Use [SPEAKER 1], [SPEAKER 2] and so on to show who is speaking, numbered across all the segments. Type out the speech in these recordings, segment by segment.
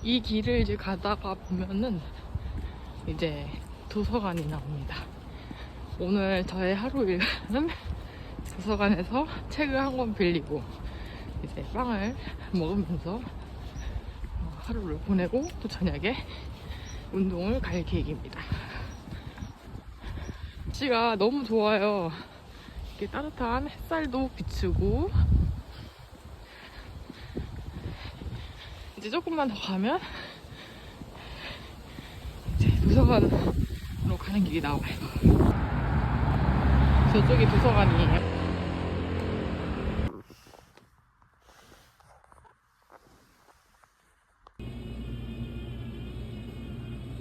[SPEAKER 1] 이 길을 이제 가다가 보면은 이제 도서관이 나옵니다. 오늘 저의 하루 일과는 도서관에서 책을 한 권 빌리고 이제 빵을 먹으면서 하루를 보내고 또 저녁에 운동을 갈 계획입니다. 날씨가 너무 좋아요. 이렇게 따뜻한 햇살도 비추고 이제 조금만 더 가면 이제 도서관으로 가는 길이 나와요. 저쪽이 도서관이에요.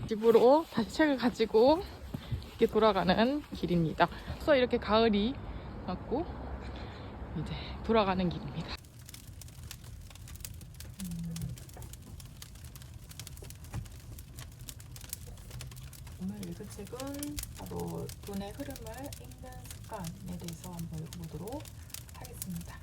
[SPEAKER 1] 집으로 다시 책을 가지고 이렇게 돌아가는 길입니다. 그래서 이렇게 가을이 왔고 이제 돌아가는 길입니다. 오늘 읽을 책은 바로 돈의 흐름을 읽는 습관에 대해서 한번 읽어보도록 하겠습니다.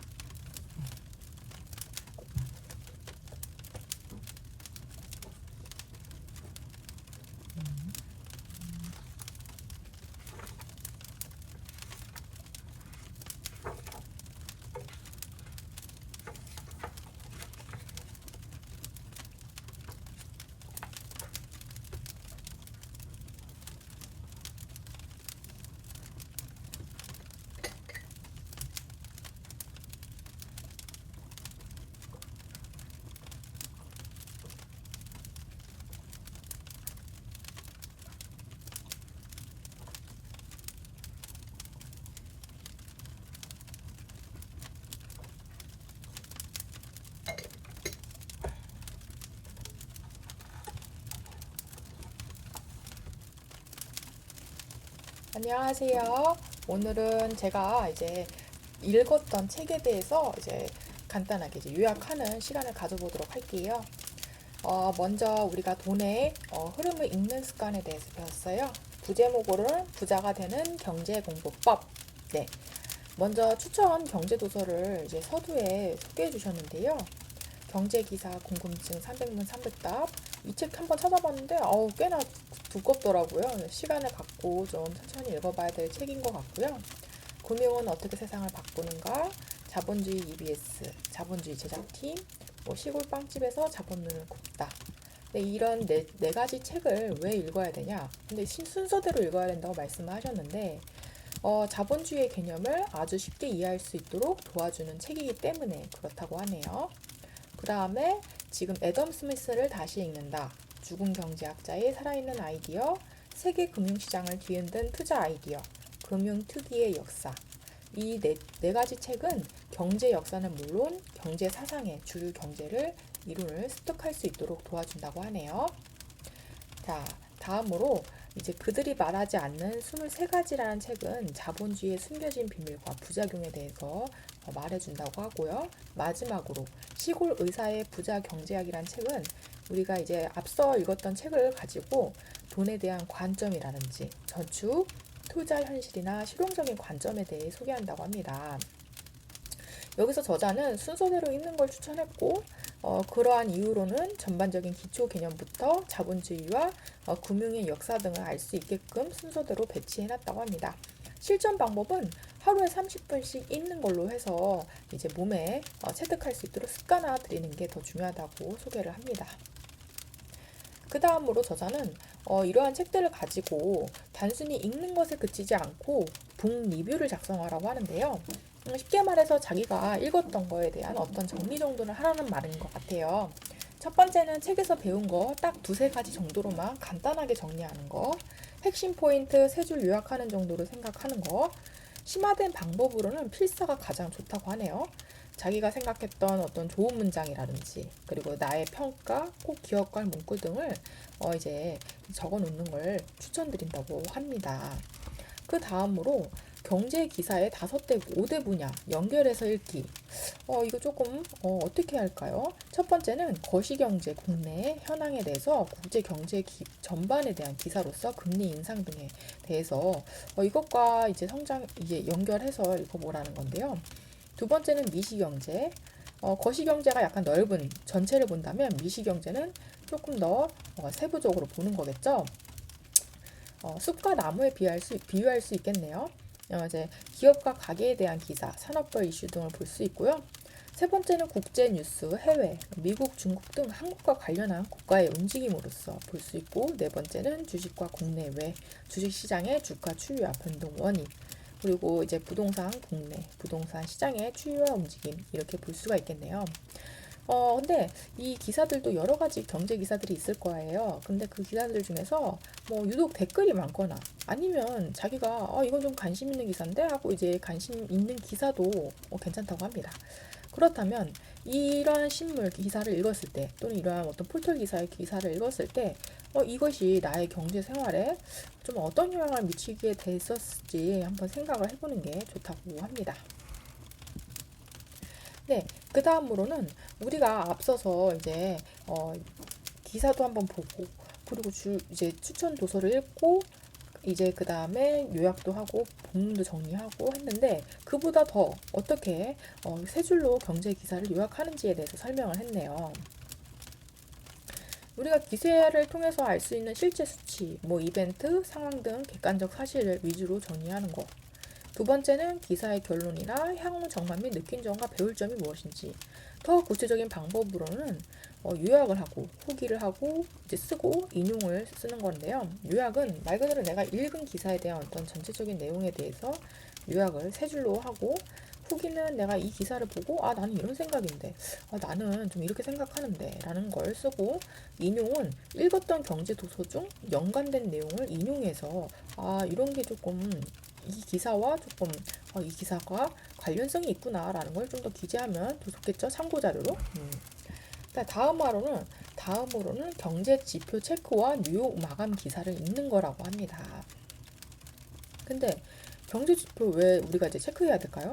[SPEAKER 1] 안녕하세요. 오늘은 제가 이제 읽었던 책에 대해서 이제 간단하게 이제 요약하는 시간을 가져보도록 할게요. 먼저 우리가 돈의 흐름을 읽는 습관에 대해서 배웠어요. 부제목으로는 부자가 되는 경제공부법. 네. 먼저 추천 경제도서를 이제 서두에 소개해 주셨는데요. 경제기사 궁금증 300문 300답. 이 책 한번 찾아봤는데 꽤나 두껍더라고요. 시간을 갖고 좀 천천히 읽어봐야 될 책인 것 같고요. 금융은 어떻게 세상을 바꾸는가, 자본주의 EBS, 자본주의 제작팀, 시골 빵집에서 자본론을 굽다. 네, 이런 네 가지 책을 왜 읽어야 되냐? 근데 순서대로 읽어야 된다고 말씀을 하셨는데 자본주의의 개념을 아주 쉽게 이해할 수 있도록 도와주는 책이기 때문에 그렇다고 하네요. 그 다음에 지금 애덤 스미스를 다시 읽는다. 죽은 경제학자의 살아있는 아이디어, 세계 금융시장을 뒤흔든 투자 아이디어, 금융 특이의 역사. 이 네 가지 책은 경제 역사는 물론 경제 사상의 주류 경제를 이론을 습득할 수 있도록 도와준다고 하네요. 자, 다음으로 이제 그들이 말하지 않는 23가지라는 책은 자본주의의 숨겨진 비밀과 부작용에 대해서 말해준다고 하고요. 마지막으로 시골 의사의 부자 경제학이란 책은 우리가 이제 앞서 읽었던 책을 가지고 돈에 대한 관점이라든지 저축, 투자 현실이나 실용적인 관점에 대해 소개한다고 합니다. 여기서 저자는 순서대로 읽는 걸 추천했고 그러한 이유로는 전반적인 기초 개념부터 자본주의와 금융의 역사 등을 알 수 있게끔 순서대로 배치해놨다고 합니다. 실전 방법은 하루에 30분씩 읽는 걸로 해서 이제 몸에 체득할 수 있도록 습관화 들이는 게 더 중요하다고 소개를 합니다. 그 다음으로 저자는 이러한 책들을 가지고 단순히 읽는 것에 그치지 않고 북 리뷰를 작성하라고 하는데요. 쉽게 말해서 자기가 읽었던 거에 대한 어떤 정리 정도를 하라는 말인 것 같아요. 첫 번째는 책에서 배운 거 딱 두세 가지 정도로만 간단하게 정리하는 거, 핵심 포인트 세 줄 요약하는 정도로 생각하는 거, 심화된 방법으로는 필사가 가장 좋다고 하네요. 자기가 생각했던 어떤 좋은 문장이라든지 그리고 나의 평가, 꼭 기억할 문구 등을 이제 적어 놓는 걸 추천드린다고 합니다. 그 다음으로 경제 기사의 5대 5대 분야 연결해서 읽기. 이거 조금 어떻게 할까요? 첫 번째는 거시경제 국내 현황에 대해서 국제 경제 전반에 대한 기사로서 금리 인상 등에 대해서 이것과 이제 성장 이제 연결해서 읽어보라는 건데요. 두 번째는 미시경제, 거시경제가 약간 넓은 전체를 본다면 미시경제는 조금 더 세부적으로 보는 거겠죠. 숲과 나무에 비유할 수 있겠네요. 이제 기업과 가게에 대한 기사, 산업별 이슈 등을 볼 수 있고요. 세 번째는 국제 뉴스, 해외, 미국, 중국 등 한국과 관련한 국가의 움직임으로서 볼 수 있고, 네 번째는 주식과 국내외, 주식시장의 주가 추이와 변동 원인, 그리고 이제 부동산 국내, 부동산 시장의 추이와 움직임 이렇게 볼 수가 있겠네요. 근데 이 기사들도 여러 가지 경제 기사들이 있을 거예요. 근데 그 기사들 중에서 뭐 유독 댓글이 많거나 아니면 자기가 이건 좀 관심 있는 기사인데 하고 이제 관심 있는 기사도 괜찮다고 합니다. 그렇다면 이러한 신문 기사를 읽었을 때 또는 이러한 어떤 포털 기사의 기사를 읽었을 때 이것이 나의 경제 생활에 좀 어떤 영향을 미치게 됐었을지 한번 생각을 해보는 게 좋다고 합니다. 네, 그 다음으로는 우리가 앞서서 이제 기사도 한번 보고 그리고 이제 추천 도서를 읽고 이제 그 다음에 요약도 하고 본문도 정리하고 했는데 그보다 더 어떻게 세 줄로 경제 기사를 요약하는지에 대해서 설명을 했네요. 우리가 기사를 통해서 알 수 있는 실제 수치, 뭐 이벤트, 상황 등 객관적 사실을 위주로 정리하는 것. 두 번째는 기사의 결론이나 향후 정말 및 느낀 점과 배울 점이 무엇인지. 더 구체적인 방법으로는 요약을 하고 후기를 하고 이제 쓰고 인용을 쓰는 건데요. 요약은 말 그대로 내가 읽은 기사에 대한 어떤 전체적인 내용에 대해서 요약을 세 줄로 하고, 후기는 내가 이 기사를 보고 나는 이런 생각인데 나는 좀 이렇게 생각하는데 라는 걸 쓰고, 인용은 읽었던 경제 도서 중 연관된 내용을 인용해서 이런 게 조금 이 기사와 조금 이 기사가 관련성이 있구나라는 걸 좀 더 기재하면 더 좋겠죠. 참고자료로. 다음으로는 경제 지표 체크와 뉴욕 마감 기사를 읽는 거라고 합니다. 근데 경제 지표 왜 우리가 이제 체크해야 될까요?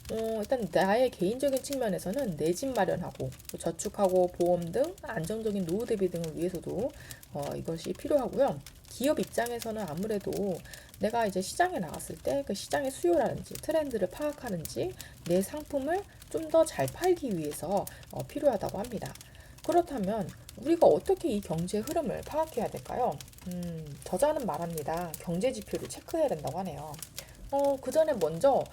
[SPEAKER 1] 일단 나의 개인적인 측면에서는 내 집 마련하고 저축하고 보험 등 안정적인 노후 대비 등을 위해서도 이것이 필요하고요. 기업 입장에서는 아무래도 내가 이제 시장에 나갔을 때 그 시장의 수요라든지 트렌드를 파악하는지 내 상품을 좀 더 잘 팔기 위해서 필요하다고 합니다. 그렇다면 우리가 어떻게 이 경제 흐름을 파악해야 될까요? 저자는 말합니다. 경제 지표를 체크해야 된다고 하네요. 그 전에 먼저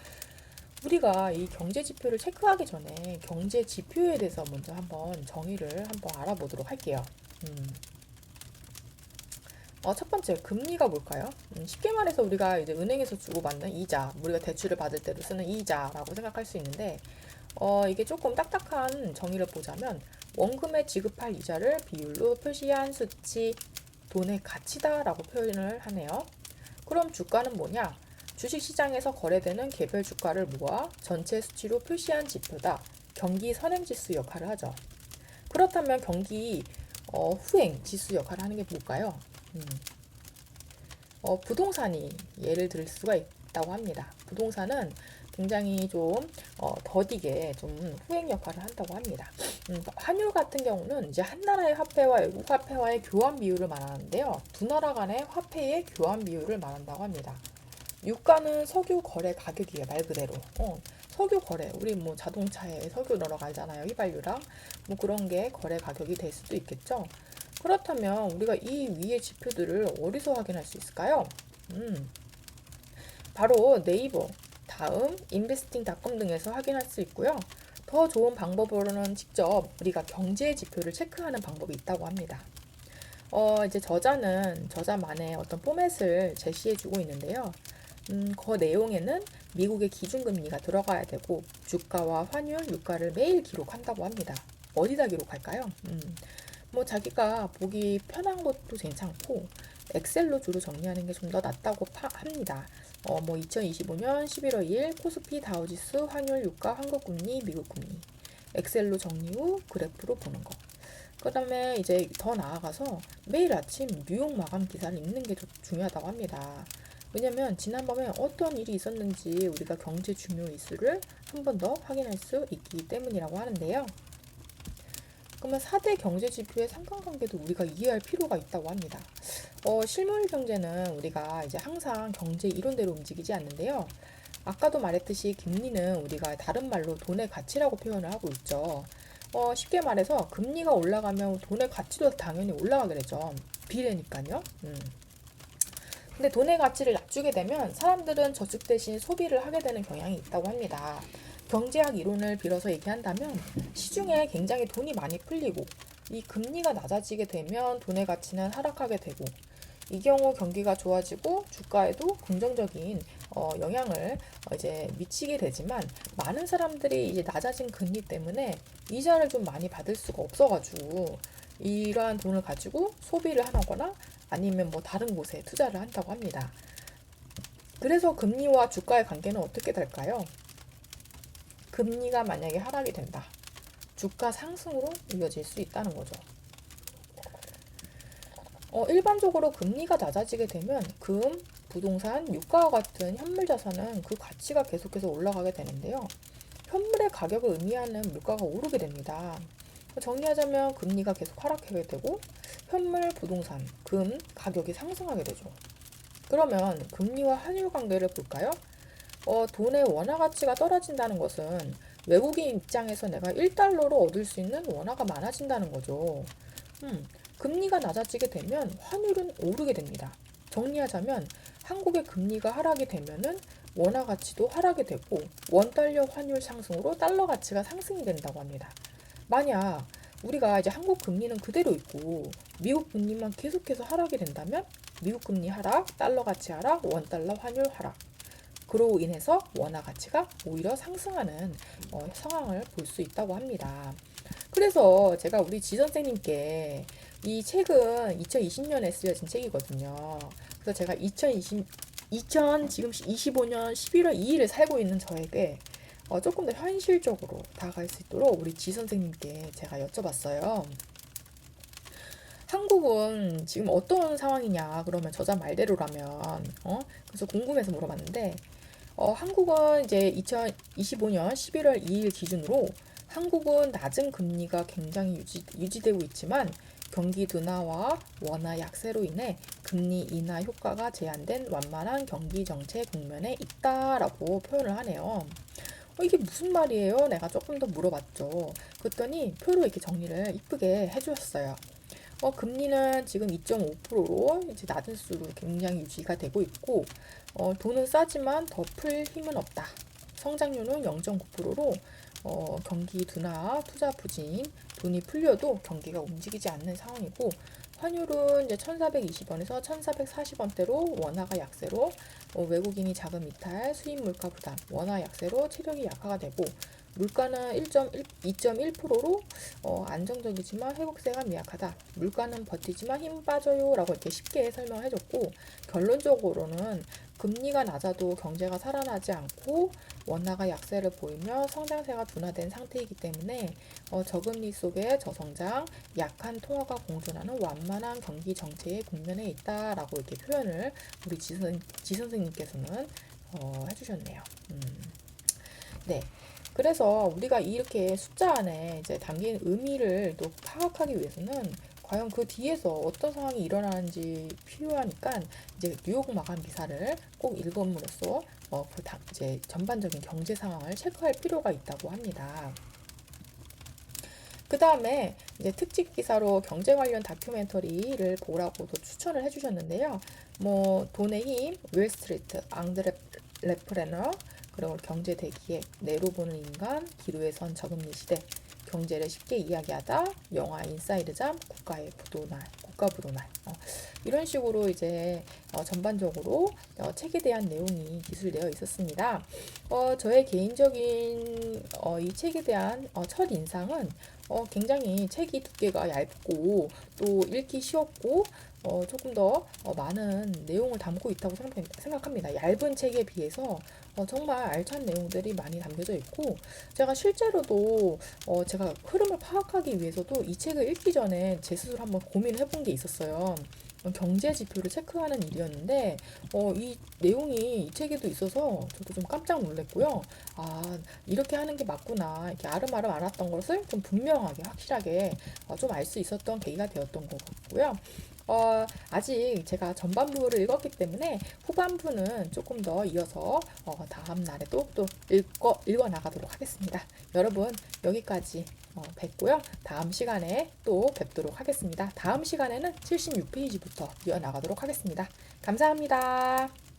[SPEAKER 1] 우리가 이 경제 지표를 체크하기 전에 경제 지표에 대해서 먼저 한번 정의를 한번 알아보도록 할게요. 첫 번째, 금리가 뭘까요? 쉽게 말해서 우리가 이제 은행에서 주고받는 이자, 우리가 대출을 받을 때도 쓰는 이자라고 생각할 수 있는데, 이게 조금 딱딱한 정의를 보자면, 원금에 지급할 이자를 비율로 표시한 수치, 돈의 가치다라고 표현을 하네요. 그럼 주가는 뭐냐? 주식시장에서 거래되는 개별 주가를 모아 전체 수치로 표시한 지표다. 경기 선행지수 역할을 하죠. 그렇다면 경기 후행 지수 역할을 하는 게 뭘까요? 부동산이 예를 들 수가 있다고 합니다. 부동산은 굉장히 좀 더디게 좀 후행 역할을 한다고 합니다. 환율 같은 경우는 이제 한 나라의 화폐와 외국 화폐와의 교환 비율을 말하는데요. 두 나라 간의 화폐의 교환 비율을 말한다고 합니다. 유가는 석유 거래 가격이에요, 말 그대로. 석유 거래, 우리 뭐 자동차에 석유 넣으러 가잖아요, 휘발유랑. 뭐 그런 게 거래 가격이 될 수도 있겠죠. 그렇다면 우리가 이 위의 지표들을 어디서 확인할 수 있을까요? 바로 네이버, 다음, 인베스팅닷컴 등에서 확인할 수 있고요. 더 좋은 방법으로는 직접 우리가 경제 지표를 체크하는 방법이 있다고 합니다. 이제 저자만의 어떤 포맷을 제시해주고 있는데요. 그 내용에는 미국의 기준금리가 들어가야 되고 주가와 환율, 유가를 매일 기록한다고 합니다. 어디다 기록할까요? 뭐 자기가 보기 편한 것도 괜찮고 엑셀로 주로 정리하는 게 좀 더 낫다고 합니다. 뭐 2025년 11월 2일 코스피 다우지수 환율, 유가, 한국금리, 미국금리 엑셀로 정리 후 그래프로 보는 거. 그 다음에 이제 더 나아가서 매일 아침 뉴욕 마감 기사를 읽는 게 중요하다고 합니다. 왜냐면 지난번에 어떤 일이 있었는지 우리가 경제 중요 이슈를 한 번 더 확인할 수 있기 때문이라고 하는데요. 그러면 4대 경제 지표의 상관관계도 우리가 이해할 필요가 있다고 합니다. 실물 경제는 우리가 이제 항상 경제 이론대로 움직이지 않는데요. 아까도 말했듯이 금리는 우리가 다른 말로 돈의 가치라고 표현을 하고 있죠. 쉽게 말해서 금리가 올라가면 돈의 가치도 당연히 올라가게 되죠. 비례니까요. 근데 돈의 가치를 낮추게 되면 사람들은 저축 대신 소비를 하게 되는 경향이 있다고 합니다. 경제학 이론을 빌어서 얘기한다면 시중에 굉장히 돈이 많이 풀리고 이 금리가 낮아지게 되면 돈의 가치는 하락하게 되고 이 경우 경기가 좋아지고 주가에도 긍정적인 영향을 이제 미치게 되지만 많은 사람들이 이제 낮아진 금리 때문에 이자를 좀 많이 받을 수가 없어가지고 이러한 돈을 가지고 소비를 하거나 아니면 뭐 다른 곳에 투자를 한다고 합니다. 그래서 금리와 주가의 관계는 어떻게 될까요? 금리가 만약에 하락이 된다. 주가 상승으로 이어질 수 있다는 거죠. 일반적으로 금리가 낮아지게 되면 금, 부동산, 유가와 같은 현물 자산은 그 가치가 계속해서 올라가게 되는데요. 현물의 가격을 의미하는 물가가 오르게 됩니다. 정리하자면 금리가 계속 하락하게 되고 현물, 부동산, 금 가격이 상승하게 되죠. 그러면 금리와 환율 관계를 볼까요? 돈의 원화 가치가 떨어진다는 것은 외국인 입장에서 내가 1달러로 얻을 수 있는 원화가 많아진다는 거죠. 금리가 낮아지게 되면 환율은 오르게 됩니다. 정리하자면 한국의 금리가 하락이 되면은 원화 가치도 하락이 되고 원달러 환율 상승으로 달러 가치가 상승이 된다고 합니다. 만약 우리가 이제 한국 금리는 그대로 있고 미국 금리만 계속해서 하락이 된다면 미국 금리 하락, 달러 가치 하락, 원달러 환율 하락. 그로 인해서 원화 가치가 오히려 상승하는 상황을 볼 수 있다고 합니다. 그래서 제가 우리 지 선생님께 이 책은 2020년에 쓰여진 책이거든요. 그래서 제가 지금 25년 11월 2일을 살고 있는 저에게 조금 더 현실적으로 다가갈 수 있도록 우리 지 선생님께 제가 여쭤봤어요. 한국은 지금 어떤 상황이냐 그러면 저자 말대로라면 그래서 궁금해서 물어봤는데 한국은 이제 2025년 11월 2일 기준으로 한국은 낮은 금리가 굉장히 유지되고 있지만 경기 둔화와 원화 약세로 인해 금리 인하 효과가 제한된 완만한 경기 정체 국면에 있다라고 표현을 하네요. 이게 무슨 말이에요? 내가 조금 더 물어봤죠. 그랬더니 표로 이렇게 정리를 이쁘게 해주셨어요. 금리는 지금 2.5%로 이제 낮은 수로 굉장히 유지가 되고 있고, 돈은 싸지만 더 풀 힘은 없다. 성장률은 0.9%로 경기 둔화, 투자 부진, 돈이 풀려도 경기가 움직이지 않는 상황이고 환율은 이제 1,420원에서 1,440원대로 원화가 약세로 외국인이 자금 이탈, 수입 물가 부담, 원화 약세로 체력이 약화가 되고 물가는 2.1%로 안정적이지만 회복세가 미약하다. 물가는 버티지만 힘 빠져요 라고 이렇게 쉽게 설명을 해줬고 결론적으로는 금리가 낮아도 경제가 살아나지 않고 원화가 약세를 보이며 성장세가 둔화된 상태이기 때문에 저금리 속에 저성장, 약한 통화가 공존하는 완만한 경기 정체의 국면에 있다라고 이렇게 표현을 우리 지 선생님께서는 해주셨네요. 네. 그래서 우리가 이렇게 숫자 안에 이제 담긴 의미를 또 파악하기 위해서는 과연 그 뒤에서 어떤 상황이 일어나는지 필요하니까 이제 뉴욕 마감 기사를 꼭 읽음으로써 이제 전반적인 경제 상황을 체크할 필요가 있다고 합니다. 그 다음에 이제 특집 기사로 경제 관련 다큐멘터리를 보라고도 추천을 해주셨는데요. 뭐 돈의 힘, 윌스트리트, 앙드레 레프레너, 그리고 경제 대기획, 내로 보는 인간, 기로에 선 저금리 시대, 경제를 쉽게 이야기하다, 영화 인사이드잠, 국가 부도날 이런 식으로 이제 전반적으로 책에 대한 내용이 기술되어 있었습니다. 저의 개인적인 이 책에 대한 첫 인상은 굉장히 책이 두께가 얇고 또 읽기 쉬웠고 조금 더 많은 내용을 담고 있다고 생각합니다. 얇은 책에 비해서 정말 알찬 내용들이 많이 담겨져 있고 제가 실제로도 제가 흐름을 파악하기 위해서도 이 책을 읽기 전에 제 스스로 한번 고민을 해본 게 있었어요. 경제 지표를 체크하는 일이었는데 이 내용이 이 책에도 있어서 저도 좀 깜짝 놀랐고요. 아, 이렇게 하는 게 맞구나. 이렇게 아름아름 알았던 것을 좀 분명하게 확실하게 좀 알 수 있었던 계기가 되었던 것 같고요. 아직 제가 전반부를 읽었기 때문에 후반부는 조금 더 이어서 다음 날에 또 읽어 나가도록 하겠습니다. 여러분 여기까지 뵙고요. 다음 시간에 또 뵙도록 하겠습니다. 다음 시간에는 76페이지부터 이어나가도록 하겠습니다. 감사합니다.